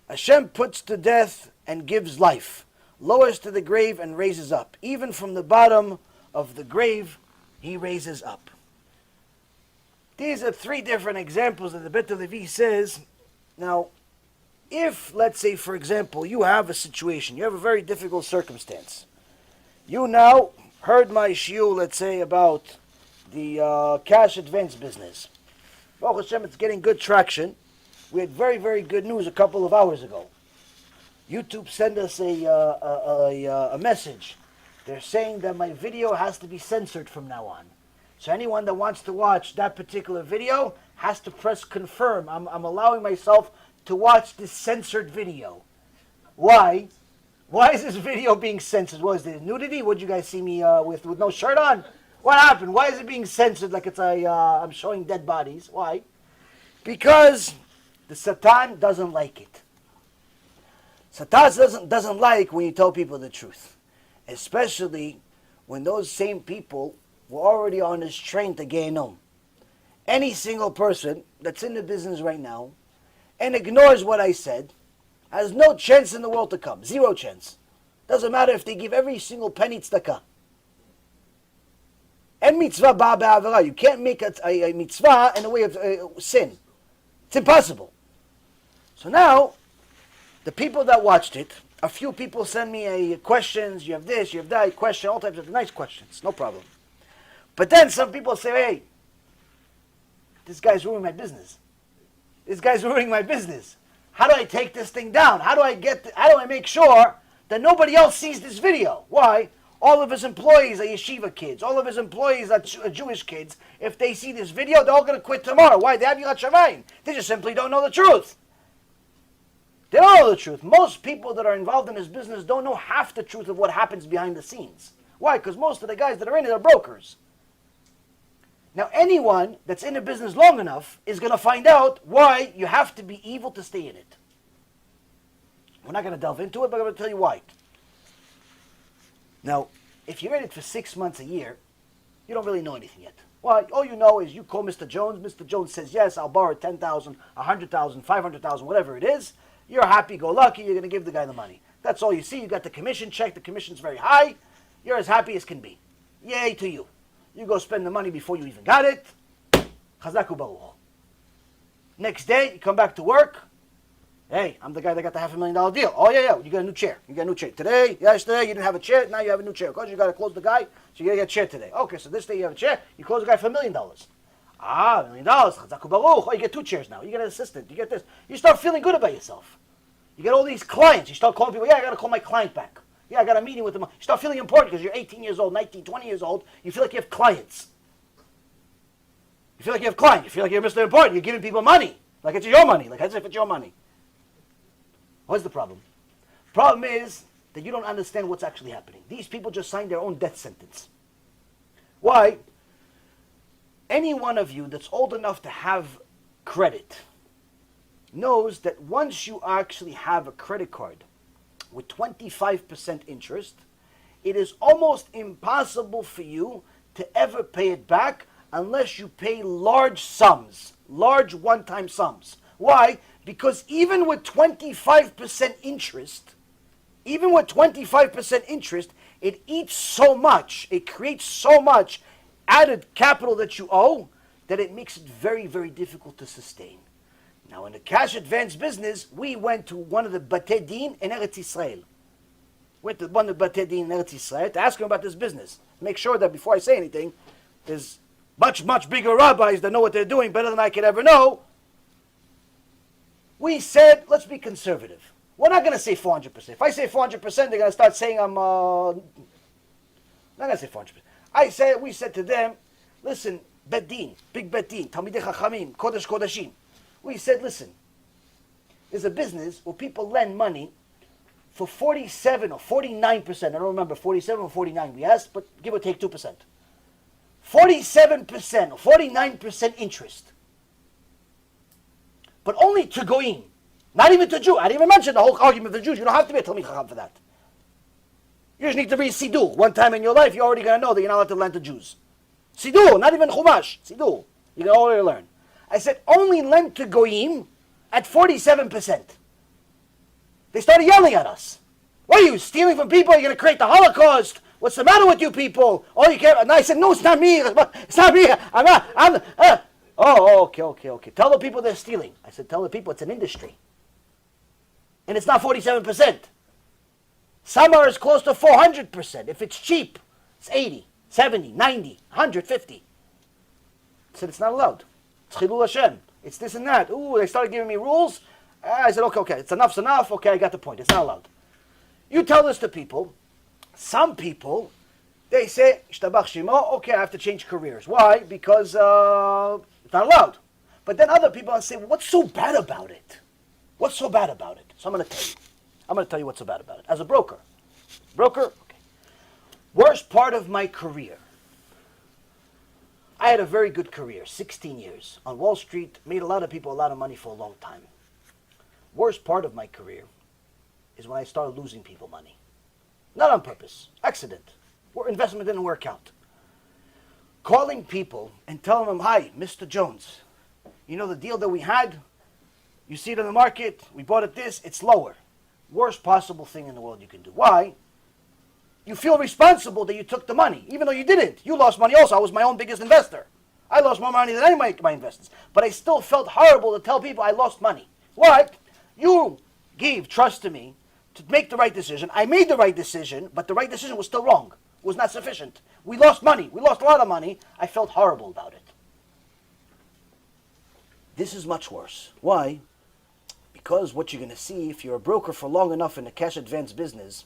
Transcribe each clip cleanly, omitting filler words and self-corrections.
Hashem puts to death and gives life, lowers to the grave and raises up. Even from the bottom of the grave, he raises up. These are three different examples that the Bet Levi says. Now, if, let's say, for example, you have a situation, you have a very difficult circumstance. You now heard my shiur, let's say, about the cash advance business. Baruch Hashem, it's getting good traction. We had very, very good news a couple of hours ago. YouTube sent us a message. They're saying that my video has to be censored from now on. So anyone that wants to watch that particular video has to press confirm. I'm allowing myself to watch this censored video. Why? Why is this video being censored? What is it, nudity? Would you guys see me with no shirt on? What happened? Why is it being censored like it's I'm showing dead bodies? Why? Because the Satan doesn't like it. Satan doesn't like when you tell people the truth. Especially when those same people were already on this train to Gehinnom. Any single person that's in the business right now and ignores what I said has no chance in the world to come. Zero chance. Doesn't matter if they give every single penny tzedakah. And mitzvah ba be'avera. You can't make a mitzvah in a way of sin. It's impossible. So now, the people that watched it, a few people send me questions. You have this, you have that, question, all types of nice questions. No problem. But then some people say, hey, this guy's ruining my business. This guy's ruining my business. How do I take this thing down? How do I make sure that nobody else sees this video? Why? All of his employees are yeshiva kids. All of his employees are Jewish kids. If they see this video, they're all going to quit tomorrow. Why? They have yirat shamayim. They just simply don't know the truth. They don't know the truth. Most people that are involved in this business don't know half the truth of what happens behind the scenes. Why? Because most of the guys that are in it are brokers. Now, anyone that's in the business long enough is going to find out why you have to be evil to stay in it. We're not going to delve into it, but I'm going to tell you why. Now, if you're in it for 6 months, a year, you don't really know anything yet. Well, all you know is you call Mr. Jones. Mr. Jones says, yes, I'll borrow 10,000, 100,000, 500,000, whatever it is. You're happy-go-lucky. You're going to give the guy the money. That's all you see. You got the commission check. The commission's very high. You're as happy as can be. Yay to you. You go spend the money before you even got it. Chazaku baruch. Next day, you come back to work. Hey, I'm the guy that got the $500,000 deal. Oh, yeah, you got a new chair. You got a new chair. Yesterday, you didn't have a chair. Now you have a new chair. Because you got to close the guy, so you got to get a chair today. Okay, so this day you have a chair. You close the guy for $1 million. Ah, $1 million. Chazaku baruch. Oh, you get 2 chairs now. You get an assistant. You get this. You start feeling good about yourself. You get all these clients. You start calling people. Yeah, I got to call my client back. Yeah, I got a meeting with them. You start feeling important because you're 18 years old, 19, 20 years old. You feel like you have clients. You feel like you have clients. You feel like you're Mr. Important. You're giving people money. Like it's your money. Like as if it's your money. What's the problem? The problem is that you don't understand what's actually happening. These people just signed their own death sentence. Why? Any one of you that's old enough to have credit knows that once you actually have a credit card with 25% interest, it is almost impossible for you to ever pay it back unless you pay large sums, large one-time sums. Why? Because even with 25% interest, it eats so much, it creates so much added capital that you owe that it makes it very, very difficult to sustain. Now, in the cash advance business, we went to one of the Batei Din in Eretz Yisrael. Went to one of the Batei Din in Eretz Yisrael to ask him about this business. Make sure that before I say anything, there's much, much bigger rabbis that know what they're doing better than I could ever know. We said, let's be conservative. We're not going to say 400%. If I say 400%, they're going to start saying I'm not going to say 400%. We said to them, listen, Bet Din, big Bet Din, Talmidei Chachamim, Kodesh Kodashim. We said, listen, there's a business where people lend money for 47 or 49%. I don't remember, 47 or 49 we asked, but give or take 2%. 47% or 49% interest. But only to Goyim. Not even to Jew. I didn't even mention the whole argument of the Jews. You don't have to be a Talmid Chacham for that. You just need to read Siddur. One time in your life, you're already going to know that you're not allowed to lend to Jews. Siddur, not even Chumash. Siddur. You can already learn. I said, only lend to Goyim at 47%. They started yelling at us. What are you, stealing from people? You're going to create the Holocaust. What's the matter with you people? All you care. And I said, no, it's not me. It's not me. Okay. Tell the people they're stealing. I said, tell the people it's an industry. And it's not 47%. Some are as close to 400%. If it's cheap, it's 80, 70, 90, 150. I said, it's not allowed. It's Chilul Hashem. It's this and that. Ooh, they started giving me rules. I said, okay. It's enough's enough. Okay, I got the point. It's not allowed. You tell this to people. Some people, they say, Shtabach Shimo, okay, I have to change careers. Why? Because it's not allowed. But then other people say, well, what's so bad about it? What's so bad about it? So I'm going to tell you. I'm going to tell you what's so bad about it. As a broker. Okay. Worst part of my career. I had a very good career, 16 years. On Wall Street, made a lot of people a lot of money for a long time. Worst part of my career is when I started losing people money. Not on purpose. Accident. Investment didn't work out. Calling people and telling them, hi, Mr. Jones, you know the deal that we had? You see it in the market, we bought it this, it's lower. Worst possible thing in the world you can do. Why? You feel responsible that you took the money, even though you didn't. You lost money also. I was my own biggest investor. I lost more money than any of my investors. But I still felt horrible to tell people I lost money. Why? You gave trust to me to make the right decision. I made the right decision, but the right decision was still wrong. It was not sufficient. We lost money. We lost a lot of money. I felt horrible about it. This is much worse. Why? Because what you're going to see, if you're a broker for long enough in the cash advance business,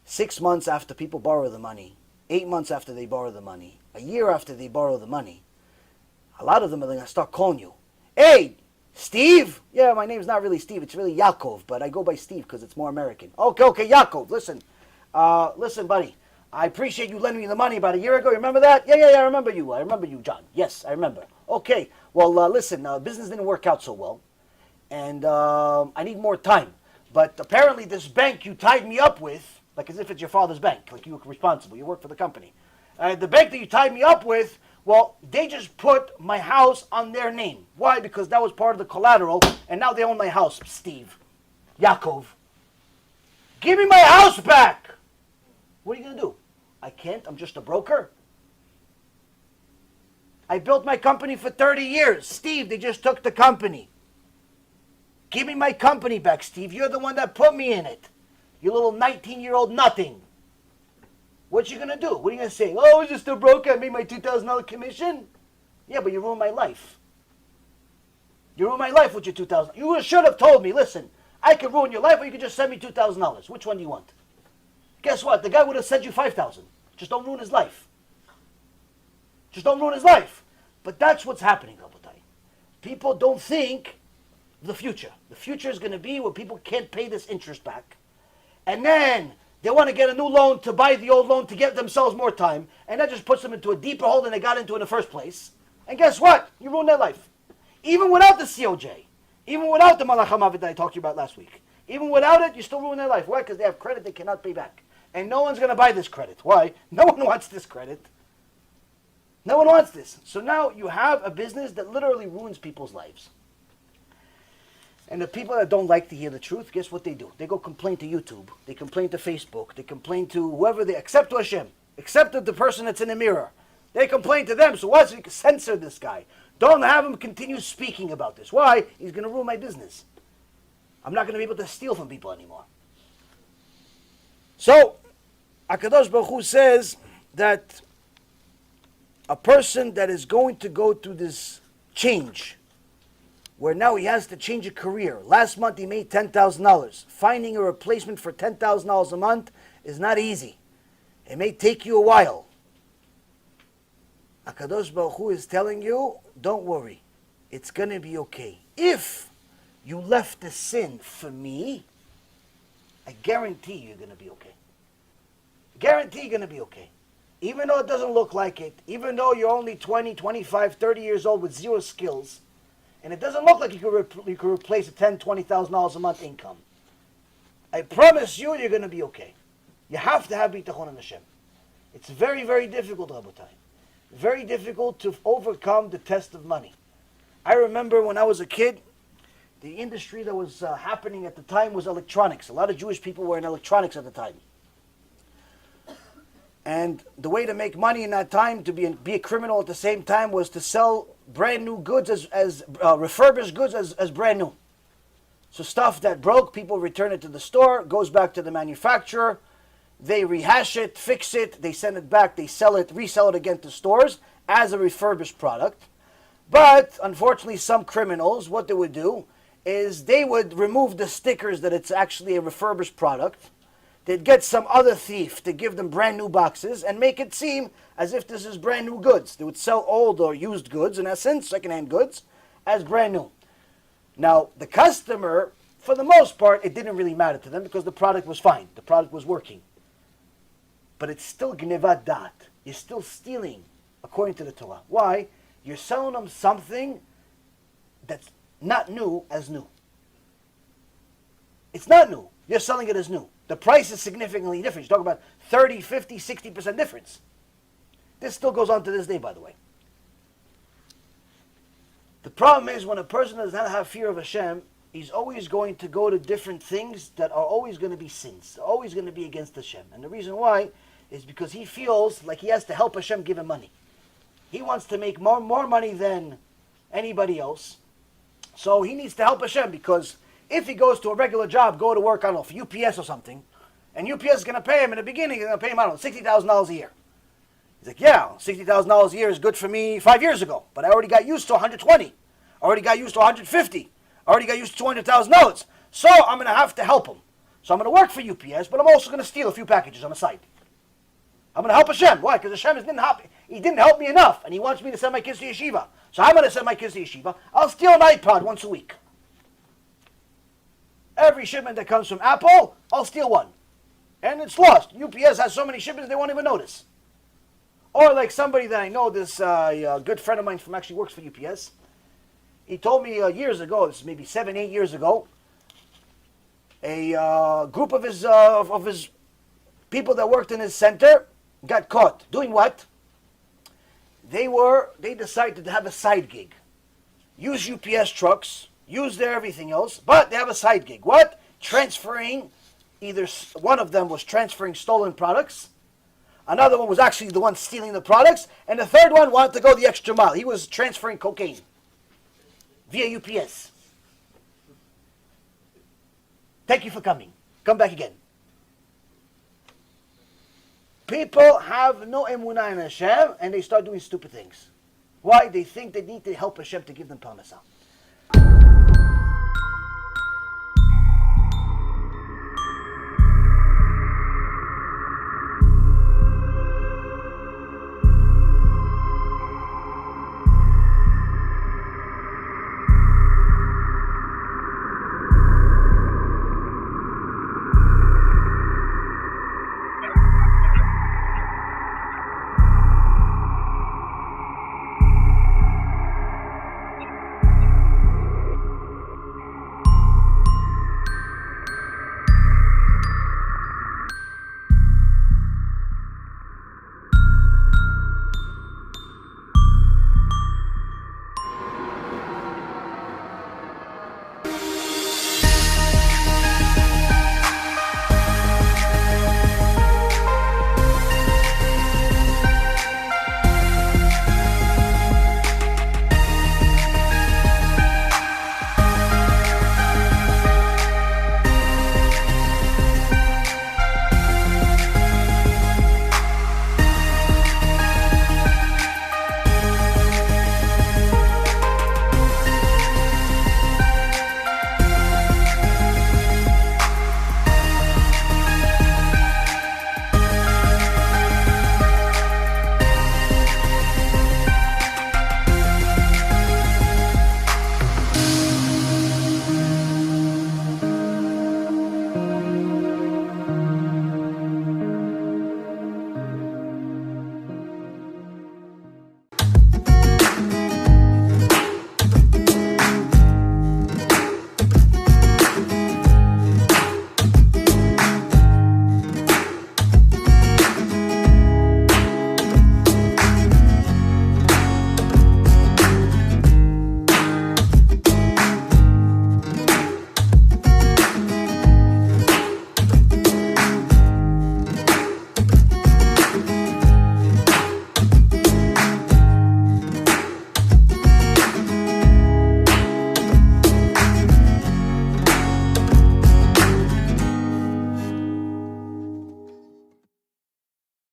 6 months after people borrow the money, 8 months after they borrow the money, a year after they borrow the money, a lot of them are going to start calling you. Hey, Steve? Yeah, my name's not really Steve. It's really Yaakov, but I go by Steve because it's more American. Okay, Yaakov, listen. Listen, buddy. I appreciate you lending me the money about a year ago. You remember that? Yeah, I remember you. I remember you, John. Yes, I remember. Okay, well, listen, business didn't work out so well, and I need more time. But apparently this bank you tied me up with, like as if it's your father's bank, like you were responsible, you work for the company. The bank that you tied me up with, well, they just put my house on their name. Why? Because that was part of the collateral, and now they own my house, Steve. Yaakov. Give me my house back! What are you going to do? I can't, I'm just a broker. I built my company for 30 years. Steve, they just took the company. Give me my company back, Steve. You're the one that put me in it. You little 19-year-old nothing. What you going to do? What are you going to say? Oh, I was just a broker. I made my $2,000 commission. Yeah, but you ruined my life. You ruined my life with your $2,000. You should have told me, listen, I could ruin your life or you could just send me $2,000. Which one do you want? Guess what? The guy would have sent you $5,000. Just don't ruin his life. Just don't ruin his life. But that's what's happening, Rabotai. People don't think the future. The future is going to be where people can't pay this interest back. And then they want to get a new loan to buy the old loan to get themselves more time. And that just puts them into a deeper hole than they got into in the first place. And guess what? You ruin their life. Even without the COJ. Even without the Malach HaMavet that I talked to you about last week. Even without it, you still ruin their life. Why? Because they have credit they cannot pay back. And no one's going to buy this credit. Why? No one wants this credit. No one wants this. So now you have a business that literally ruins people's lives. And the people that don't like to hear the truth, guess what they do? They go complain to YouTube. They complain to Facebook. They complain to whoever they, except to Hashem. Except to the person that's in the mirror. They complain to them. So what? So you can censor this guy. Don't have him continue speaking about this. Why? He's going to ruin my business. I'm not going to be able to steal from people anymore. So, HaKadosh Baruch Hu says that a person that is going to go through this change, where now he has to change a career. Last month he made $10,000. Finding a replacement for $10,000 a month is not easy. It may take you a while. HaKadosh Baruch Hu is telling you, don't worry. It's going to be okay. If you left the sin for me, I guarantee you're going to be okay. Guarantee you're going to be okay. Even though it doesn't look like it, even though you're only 20, 25, 30 years old with zero skills, and it doesn't look like you could replace a $10,000, $20,000 a month income, I promise you, you're going to be okay. You have to have bitachon in Hashem. It's very, very difficult, Rabotai. Very difficult to overcome the test of money. I remember when I was a kid, The industry that was happening at the time was electronics. A lot of Jewish people were in electronics at the time. And the way to make money in that time, to be a criminal at the same time, was to sell brand new goods as refurbished goods as brand new. So stuff that broke, people return it to the store, goes back to the manufacturer, they rehash it, fix it, they send it back, they sell it, resell it again to stores as a refurbished product. But unfortunately, some criminals, what they would do is they would remove the stickers that it's actually a refurbished product. They'd get some other thief to give them brand new boxes and make it seem as if this is brand new goods. They would sell old or used goods, in essence, secondhand goods, as brand new. Now, the customer, for the most part, it didn't really matter to them because the product was fine. The product was working. But it's still gnevat dat. You're still stealing, according to the Torah. Why? You're selling them something that's not new as new. It's not new. You're selling it as new. The price is significantly different. You talk about 30, 50, 60% difference. This still goes on to this day, by the way. The problem is when a person does not have fear of Hashem, he's always going to go to different things that are always going to be sins, always going to be against Hashem. And the reason why is because he feels like he has to help Hashem give him money. He wants to make more money than anybody else. So he needs to help Hashem because if he goes to a regular job, go to work, I don't know, for UPS or something, and UPS is going to pay him in the beginning, they're going to pay him, I don't know, $60,000 a year. He's like, yeah, $60,000 a year is good for me 5 years ago, but I already got used to 120. I already got used to 150. I already got used to $200,000. So I'm going to have to help him. So I'm going to work for UPS, but I'm also going to steal a few packages on the side. I'm going to help Hashem. Why? Because Hashem didn't help me enough, and he wants me to send my kids to yeshiva. So I'm going to send my kids to yeshiva. I'll steal an iPod once a week. Every shipment that comes from Apple, I'll steal one. And it's lost. UPS has so many shipments they won't even notice. Or like somebody that I know, this good friend of mine from actually works for UPS. He told me years ago, this is maybe 7, 8 years ago, a group of his people that worked in his center got caught. Doing what? They decided to have a side gig. Use UPS trucks, use their everything else, but they have a side gig. What? Transferring, either one of them was transferring stolen products, another one was actually the one stealing the products, and the third one wanted to go the extra mile. He was transferring cocaine via UPS. Thank you for coming. Come back again. People have no emunah in Hashem, and they start doing stupid things. Why? They think they need to help Hashem to give them parnasah.